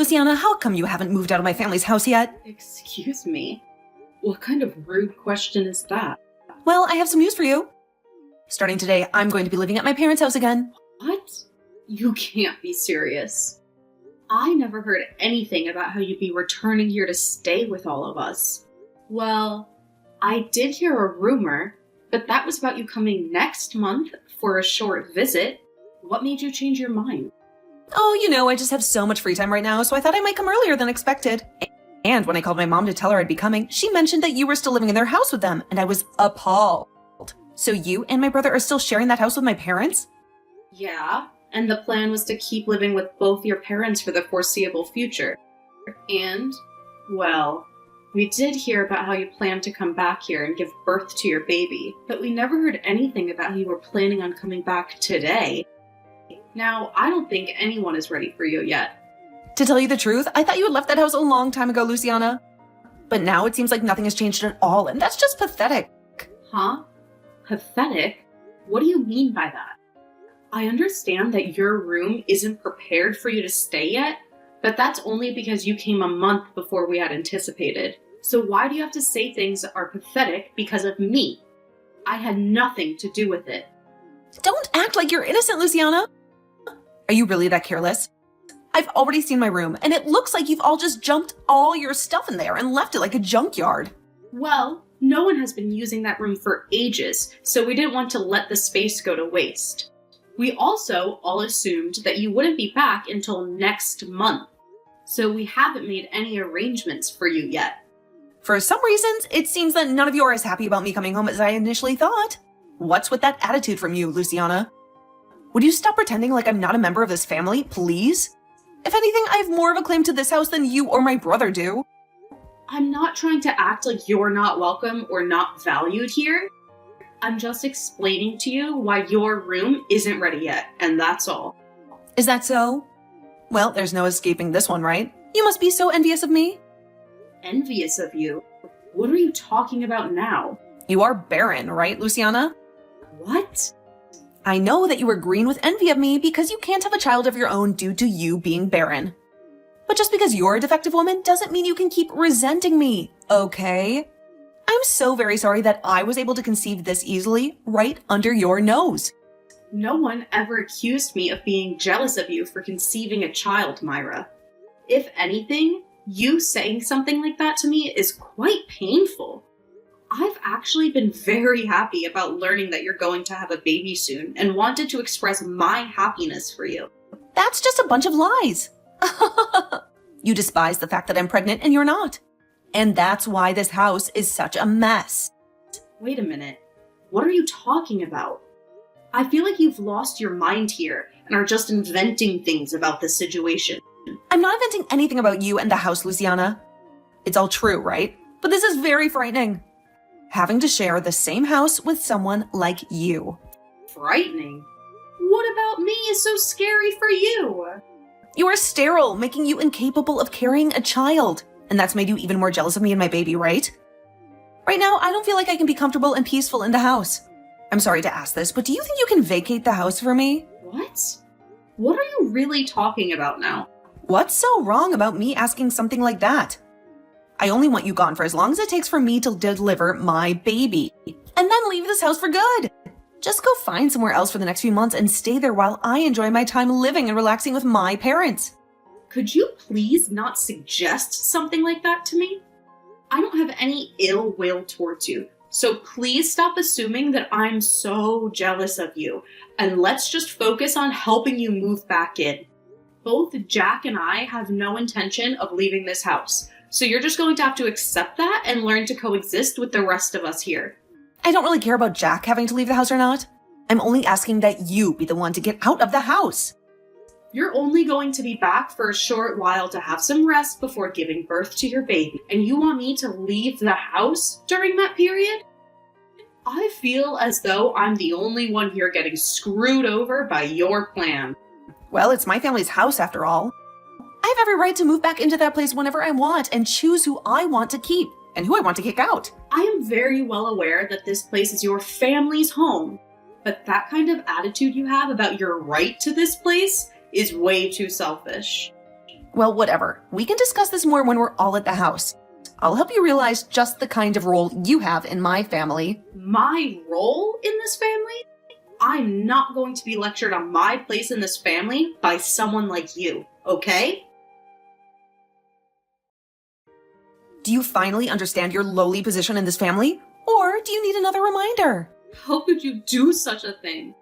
Luciana, how come you haven't moved out of my family's house yet? Excuse me? What kind of rude question is that? Well, I have some news for you. Starting today, I'm going to be living at my parents' house again. What? You can't be serious. I never heard anything about how you'd be returning here to stay with all of us. Well, I did hear a rumor, but that was about you coming next month for a short visit. What made you change your mind? Oh, I just have so much free time right now, so I thought I might come earlier than expected. And when I called my mom to tell her I'd be coming, she mentioned that you were still living in their house with them, and I was appalled. So you and my brother are still sharing that house with my parents? Yeah, and the plan was to keep living with both your parents for the foreseeable future. And, well, we did hear about how you planned to come back here and give birth to your baby, but we never heard anything about how you were planning on coming back today. Now, I don't think anyone is ready for you yet. To tell you the truth, I thought you had left that house a long time ago, Luciana. But now it seems like nothing has changed at all, and that's just pathetic. Huh? Pathetic? What do you mean by that? I understand that your room isn't prepared for you to stay yet, but that's only because you came a month before we had anticipated. So why do you have to say things are pathetic because of me? I had nothing to do with it. Don't act like you're innocent, Luciana. Are you really that careless? I've already seen my room, and it looks like you've all just jumped all your stuff in there and left it like a junkyard. Well, no one has been using that room for ages, so we didn't want to let the space go to waste. We also all assumed that you wouldn't be back until next month, so we haven't made any arrangements for you yet. For some reasons, it seems that none of you are as happy about me coming home as I initially thought. What's with that attitude from you, Luciana? Would you stop pretending like I'm not a member of this family, please? If anything, I have more of a claim to this house than you or my brother do. I'm not trying to act like you're not welcome or not valued here. I'm just explaining to you why your room isn't ready yet, and that's all. Is that so? Well, there's no escaping this one, right? You must be so envious of me. Envious of you? What are you talking about now? You are barren, right, Luciana? What? I know that you were green with envy of me because you can't have a child of your own due to you being barren. But just because you're a defective woman doesn't mean you can keep resenting me, okay? I'm so very sorry that I was able to conceive this easily right under your nose. No one ever accused me of being jealous of you for conceiving a child, Myra. If anything, you saying something like that to me is quite painful. I've actually been very happy about learning that you're going to have a baby soon and wanted to express my happiness for you. That's just a bunch of lies. You despise the fact that I'm pregnant and you're not. And that's why this house is such a mess. Wait a minute. What are you talking about? I feel like you've lost your mind here and are just inventing things about this situation. I'm not inventing anything about you and the house, Luciana. It's all true, right? But this is very frightening. Having to share the same house with someone like you. Frightening? What about me is so scary for you? You are sterile, making you incapable of carrying a child. And that's made you even more jealous of me and my baby, right? Right now, I don't feel like I can be comfortable and peaceful in the house. I'm sorry to ask this, but do you think you can vacate the house for me? What? What are you really talking about now? What's so wrong about me asking something like that? I only want you gone for as long as it takes for me to deliver my baby. And then leave this house for good. Just go find somewhere else for the next few months and stay there while I enjoy my time living and relaxing with my parents. Could you please not suggest something like that to me? I don't have any ill will towards you, so please stop assuming that I'm so jealous of you, and let's just focus on helping you move back in. Both Jack and I have no intention of leaving this house, so you're just going to have to accept that and learn to coexist with the rest of us here. I don't really care about Jack having to leave the house or not. I'm only asking that you be the one to get out of the house. You're only going to be back for a short while to have some rest before giving birth to your baby, and you want me to leave the house during that period? I feel as though I'm the only one here getting screwed over by your plan. Well, it's my family's house after all. I have every right to move back into that place whenever I want and choose who I want to keep and who I want to kick out. I am very well aware that this place is your family's home, but that kind of attitude you have about your right to this place is way too selfish. Well, whatever. We can discuss this more when we're all at the house. I'll help you realize just the kind of role you have in my family. My role in this family? I'm not going to be lectured on my place in this family by someone like you, okay? Do you finally understand your lowly position in this family? Or do you need another reminder? How could you do such a thing?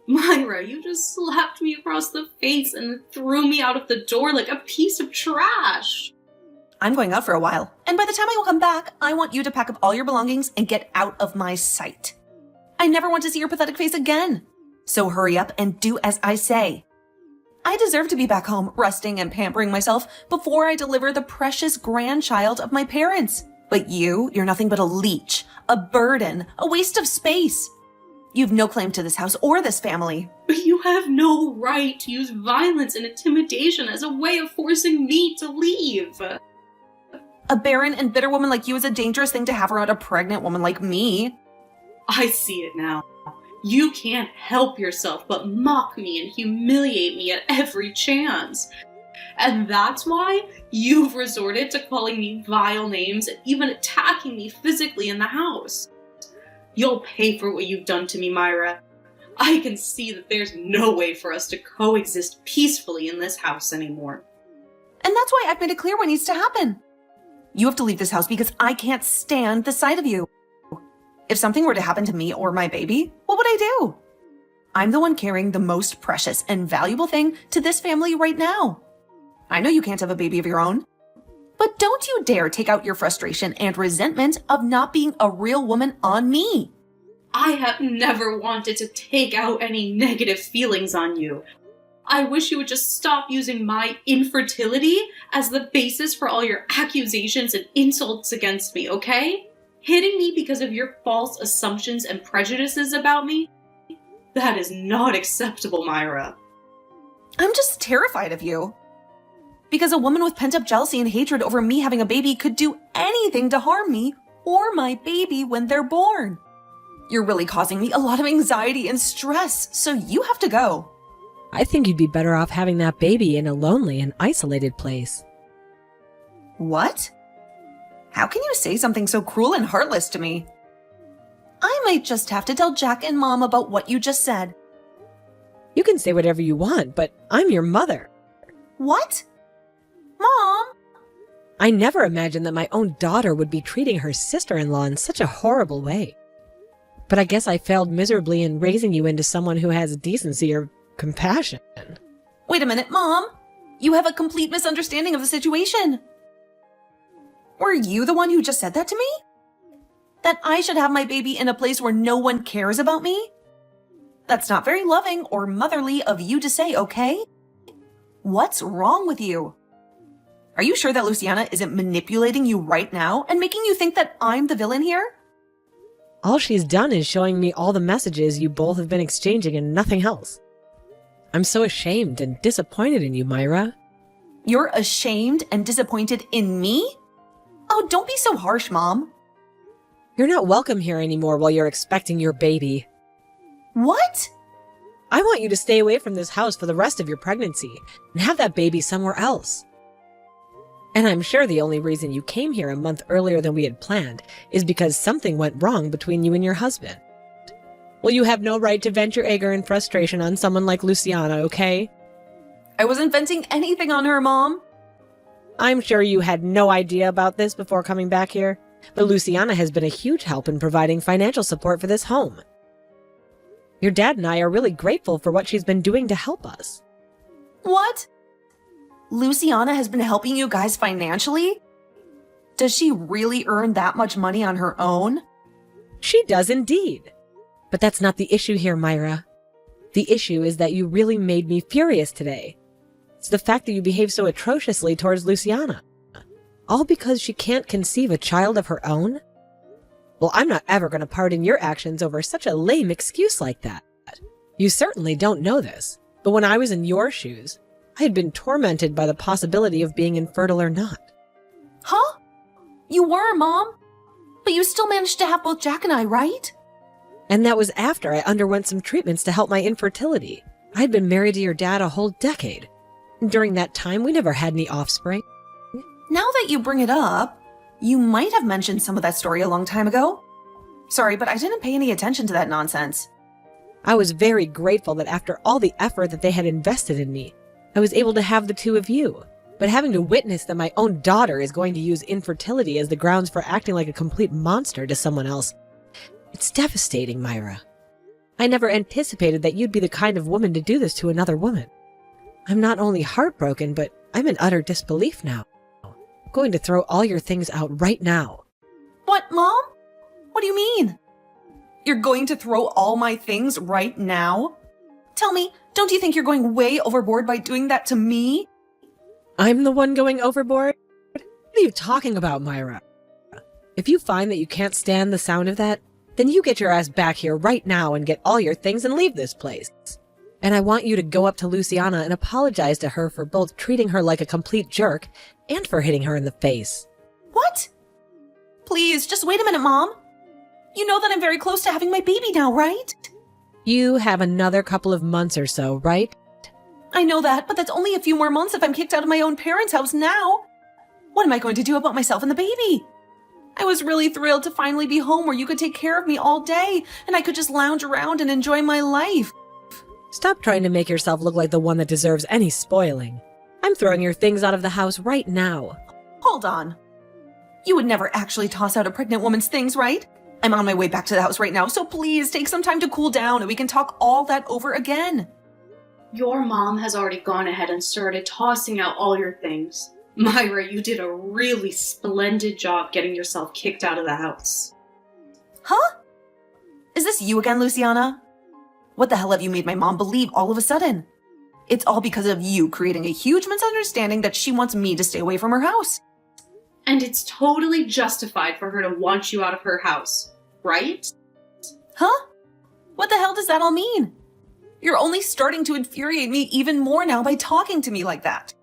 Myra, you just slapped me across the face and threw me out of the door like a piece of trash. I'm going out for a while, and by the time I will come back, I want you to pack up all your belongings and get out of my sight. I never want to see your pathetic face again. So hurry up and do as I say. I deserve to be back home, resting and pampering myself before I deliver the precious grandchild of my parents. But you're nothing but a leech, a burden, a waste of space. You've no claim to this house or this family. But you have no right to use violence and intimidation as a way of forcing me to leave. A barren and bitter woman like you is a dangerous thing to have around a pregnant woman like me. I see it now. You can't help yourself but mock me and humiliate me at every chance. And that's why you've resorted to calling me vile names and even attacking me physically in the house. You'll pay for what you've done to me, Myra. I can see that there's no way for us to coexist peacefully in this house anymore. And that's why I've made it clear what needs to happen. You have to leave this house because I can't stand the sight of you. If something were to happen to me or my baby, what would I do? I'm the one carrying the most precious and valuable thing to this family right now. I know you can't have a baby of your own, but don't you dare take out your frustration and resentment of not being a real woman on me. I have never wanted to take out any negative feelings on you. I wish you would just stop using my infertility as the basis for all your accusations and insults against me, okay? Hitting me because of your false assumptions and prejudices about me? That is not acceptable, Myra. I'm just terrified of you. Because a woman with pent-up jealousy and hatred over me having a baby could do anything to harm me or my baby when they're born. You're really causing me a lot of anxiety and stress, so you have to go. I think you'd be better off having that baby in a lonely and isolated place. What? How can you say something so cruel and heartless to me? I might just have to tell Jack and Mom about what you just said. You can say whatever you want, but I'm your mother. What? Mom? I never imagined that my own daughter would be treating her sister-in-law in such a horrible way. But I guess I failed miserably in raising you into someone who has decency or compassion. Wait a minute, Mom. You have a complete misunderstanding of the situation. Were you the one who just said that to me? That I should have my baby in a place where no one cares about me? That's not very loving or motherly of you to say, okay? What's wrong with you? Are you sure that Luciana isn't manipulating you right now and making you think that I'm the villain here? All she's done is showing me all the messages you both have been exchanging and nothing else. I'm so ashamed and disappointed in you, Myra. You're ashamed and disappointed in me? Oh, don't be so harsh, Mom. You're not welcome here anymore while you're expecting your baby. What? I want you to stay away from this house for the rest of your pregnancy and have that baby somewhere else. And I'm sure the only reason you came here a month earlier than we had planned is because something went wrong between you and your husband. Well, you have no right to vent your anger and frustration on someone like Luciana, okay? I wasn't venting anything on her, Mom. I'm sure you had no idea about this before coming back here, but Luciana has been a huge help in providing financial support for this home. Your dad and I are really grateful for what she's been doing to help us. What? Luciana has been helping you guys financially? Does she really earn that much money on her own? She does indeed. But that's not the issue here, Myra. The issue is that you really made me furious today. It's the fact that you behave so atrociously towards Luciana. All because she can't conceive a child of her own? Well, I'm not ever going to pardon your actions over such a lame excuse like that. You certainly don't know this, but when I was in your shoes, I had been tormented by the possibility of being infertile or not. Huh? You were, Mom? But you still managed to have both Jack and I, right? And that was after I underwent some treatments to help my infertility. I'd been married to your dad a whole decade. During that time, we never had any offspring. Now that you bring it up, you might have mentioned some of that story a long time ago. Sorry, but I didn't pay any attention to that nonsense. I was very grateful that after all the effort that they had invested in me, I was able to have the two of you. But having to witness that my own daughter is going to use infertility as the grounds for acting like a complete monster to someone else, it's devastating, Myra. I never anticipated that you'd be the kind of woman to do this to another woman. I'm not only heartbroken, but I'm in utter disbelief now. I'm going to throw all your things out right now. What, Mom? What do you mean? You're going to throw all my things right now? Tell me, don't you think you're going way overboard by doing that to me? I'm the one going overboard? What are you talking about, Myra? If you find that you can't stand the sound of that, then you get your ass back here right now and get all your things and leave this place. And I want you to go up to Luciana and apologize to her for both treating her like a complete jerk and for hitting her in the face. What? Please, just wait a minute, Mom. You know that I'm very close to having my baby now, right? You have another couple of months or so, right? I know that, but that's only a few more months if I'm kicked out of my own parents' house now. What am I going to do about myself and the baby? I was really thrilled to finally be home where you could take care of me all day and I could just lounge around and enjoy my life. Stop trying to make yourself look like the one that deserves any spoiling. I'm throwing your things out of the house right now. Hold on. You would never actually toss out a pregnant woman's things, right? I'm on my way back to the house right now, so please take some time to cool down and we can talk all that over again. Your mom has already gone ahead and started tossing out all your things. Myra, you did a really splendid job getting yourself kicked out of the house. Huh? Is this you again, Luciana? What the hell have you made my mom believe all of a sudden? It's all because of you creating a huge misunderstanding that she wants me to stay away from her house. And it's totally justified for her to want you out of her house, right? Huh? What the hell does that all mean? You're only starting to infuriate me even more now by talking to me like that.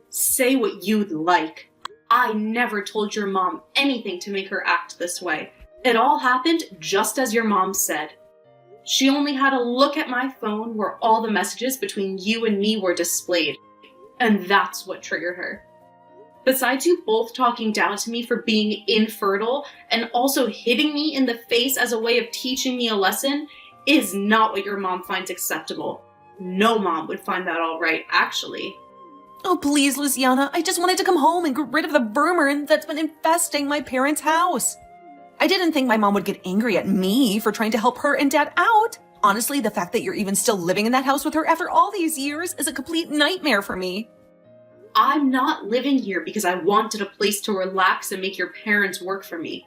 Say what you'd like. I never told your mom anything to make her act this way. It all happened just as your mom said. She only had a look at my phone where all the messages between you and me were displayed. And that's what triggered her. Besides you both talking down to me for being infertile and also hitting me in the face as a way of teaching me a lesson is not what your mom finds acceptable. No mom would find that all right, actually. Oh, please, Luciana. I just wanted to come home and get rid of the vermin that's been infesting my parents' house. I didn't think my mom would get angry at me for trying to help her and Dad out. Honestly, the fact that you're even still living in that house with her after all these years is a complete nightmare for me. I'm not living here because I wanted a place to relax and make your parents work for me.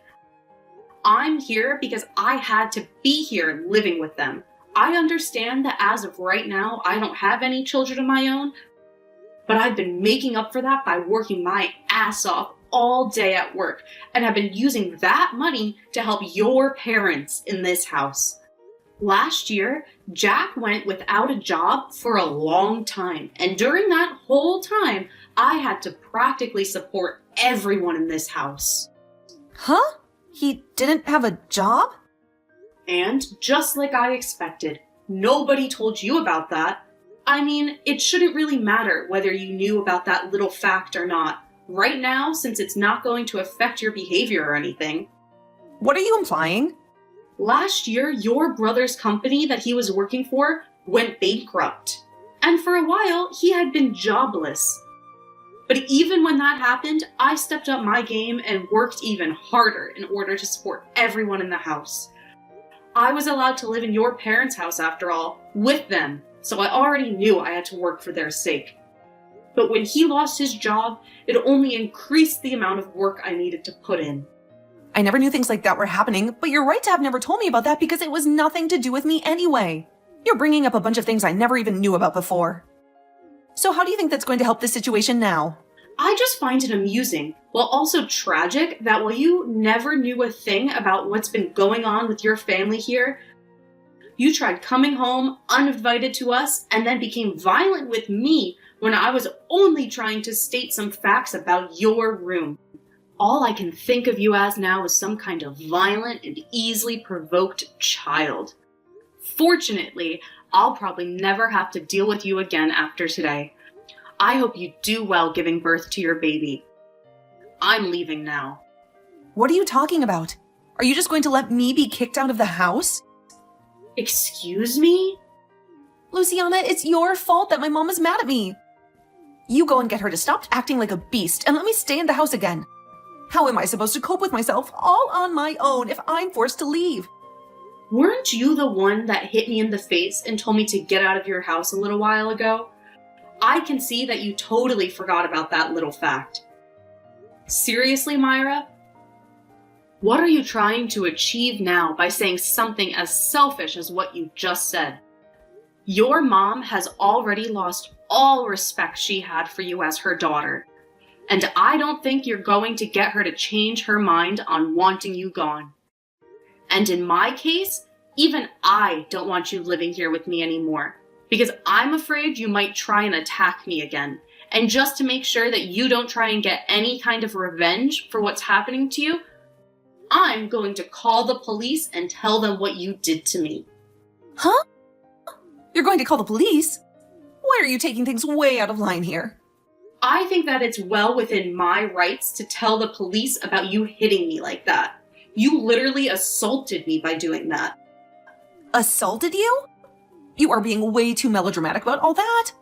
I'm here because I had to be here living with them. I understand that as of right now, I don't have any children of my own, but I've been making up for that by working my ass off all day at work and have been using that money to help your parents in this house. Last year, Jack went without a job for a long time, and during that whole time, I had to practically support everyone in this house. Huh? He didn't have a job? And just like I expected, nobody told you about that. I mean, it shouldn't really matter whether you knew about that little fact or not. Right now, since it's not going to affect your behavior or anything. What are you implying? Last year, your brother's company that he was working for went bankrupt. And for a while, he had been jobless. But even when that happened, I stepped up my game and worked even harder in order to support everyone in the house. I was allowed to live in your parents' house after all, with them, so I already knew I had to work for their sake. But when he lost his job, it only increased the amount of work I needed to put in. I never knew things like that were happening, but you're right to have never told me about that because it was nothing to do with me anyway. You're bringing up a bunch of things I never even knew about before. So how do you think that's going to help this situation now? I just find it amusing, while also tragic, that while you never knew a thing about what's been going on with your family here, you tried coming home uninvited to us and then became violent with me when I was only trying to state some facts about your room. All I can think of you as now is some kind of violent and easily provoked child. Fortunately, I'll probably never have to deal with you again after today. I hope you do well giving birth to your baby. I'm leaving now. What are you talking about? Are you just going to let me be kicked out of the house? Excuse me? Luciana, it's your fault that my mom is mad at me. You go and get her to stop acting like a beast and let me stay in the house again. How am I supposed to cope with myself all on my own if I'm forced to leave? Weren't you the one that hit me in the face and told me to get out of your house a little while ago? I can see that you totally forgot about that little fact. Seriously, Myra? What are you trying to achieve now by saying something as selfish as what you just said? Your mom has already lost all respect she had for you as her daughter, and I don't think you're going to get her to change her mind on wanting you gone. And in my case, even I don't want you living here with me anymore, because I'm afraid you might try and attack me again. And just to make sure that you don't try and get any kind of revenge for what's happening to you, I'm going to call the police and tell them what you did to me. Huh? You're going to call the police? Why are you taking things way out of line here? I think that it's well within my rights to tell the police about you hitting me like that. You literally assaulted me by doing that. Assaulted you? You are being way too melodramatic about all that.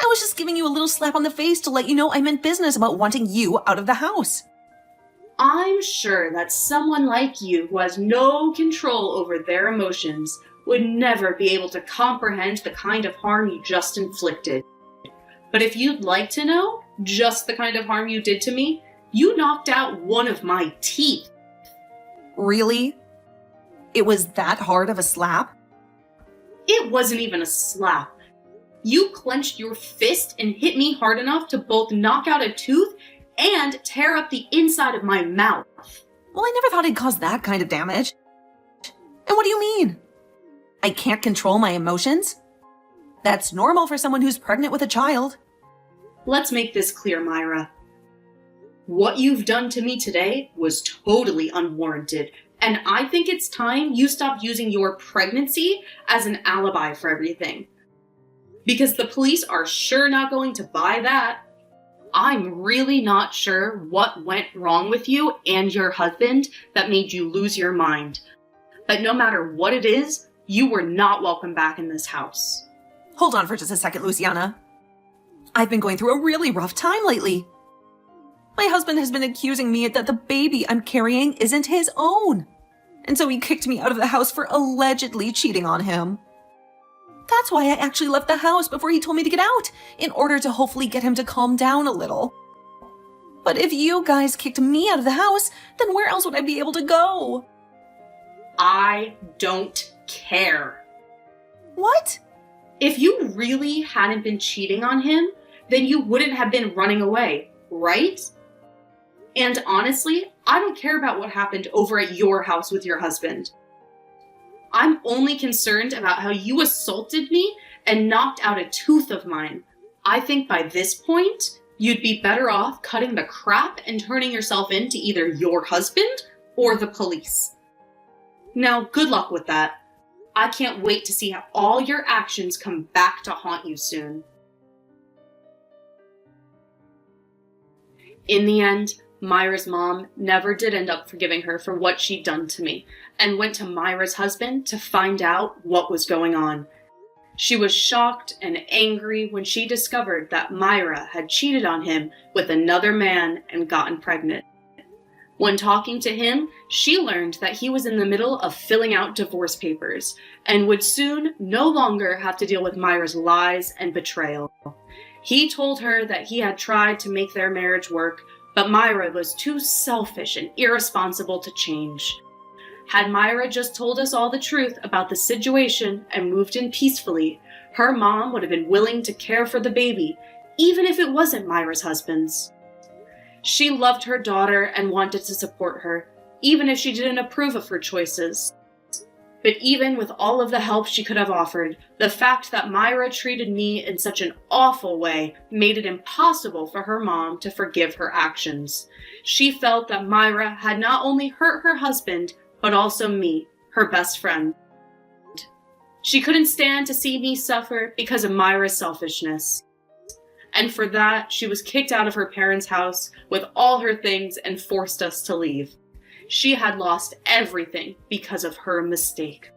I was just giving you a little slap on the face to let you know I meant business about wanting you out of the house. I'm sure that someone like you who has no control over their emotions would never be able to comprehend the kind of harm you just inflicted. But if you'd like to know just the kind of harm you did to me, you knocked out one of my teeth. Really? It was that hard of a slap? It wasn't even a slap. You clenched your fist and hit me hard enough to both knock out a tooth and tear up the inside of my mouth. Well, I never thought it'd cause that kind of damage. And what do you mean? I can't control my emotions? That's normal for someone who's pregnant with a child. Let's make this clear, Myra. What you've done to me today was totally unwarranted, and I think it's time you stop using your pregnancy as an alibi for everything. Because the police are sure not going to buy that. I'm really not sure what went wrong with you and your husband that made you lose your mind. But no matter what it is, you were not welcome back in this house. Hold on for just a second, Luciana. I've been going through a really rough time lately. My husband has been accusing me that the baby I'm carrying isn't his own. And so he kicked me out of the house for allegedly cheating on him. That's why I actually left the house before he told me to get out, in order to hopefully get him to calm down a little. But if you guys kicked me out of the house, then where else would I be able to go? I don't care. What? If you really hadn't been cheating on him, then you wouldn't have been running away, right? And honestly, I don't care about what happened over at your house with your husband. I'm only concerned about how you assaulted me and knocked out a tooth of mine. I think by this point, you'd be better off cutting the crap and turning yourself in to either your husband or the police. Now, good luck with that. I can't wait to see how all your actions come back to haunt you soon. In the end, Myra's mom never did end up forgiving her for what she'd done to me, and went to Myra's husband to find out what was going on. She was shocked and angry when she discovered that Myra had cheated on him with another man and gotten pregnant. When talking to him, she learned that he was in the middle of filling out divorce papers, and would soon no longer have to deal with Myra's lies and betrayal. He told her that he had tried to make their marriage work, but Myra was too selfish and irresponsible to change. Had Myra just told us all the truth about the situation and moved in peacefully, her mom would have been willing to care for the baby, even if it wasn't Myra's husband's. She loved her daughter and wanted to support her, even if she didn't approve of her choices. But even with all of the help she could have offered, the fact that Myra treated me in such an awful way made it impossible for her mom to forgive her actions. She felt that Myra had not only hurt her husband, but also me, her best friend. She couldn't stand to see me suffer because of Myra's selfishness. And for that, she was kicked out of her parents' house with all her things and forced us to leave. She had lost everything because of her mistake.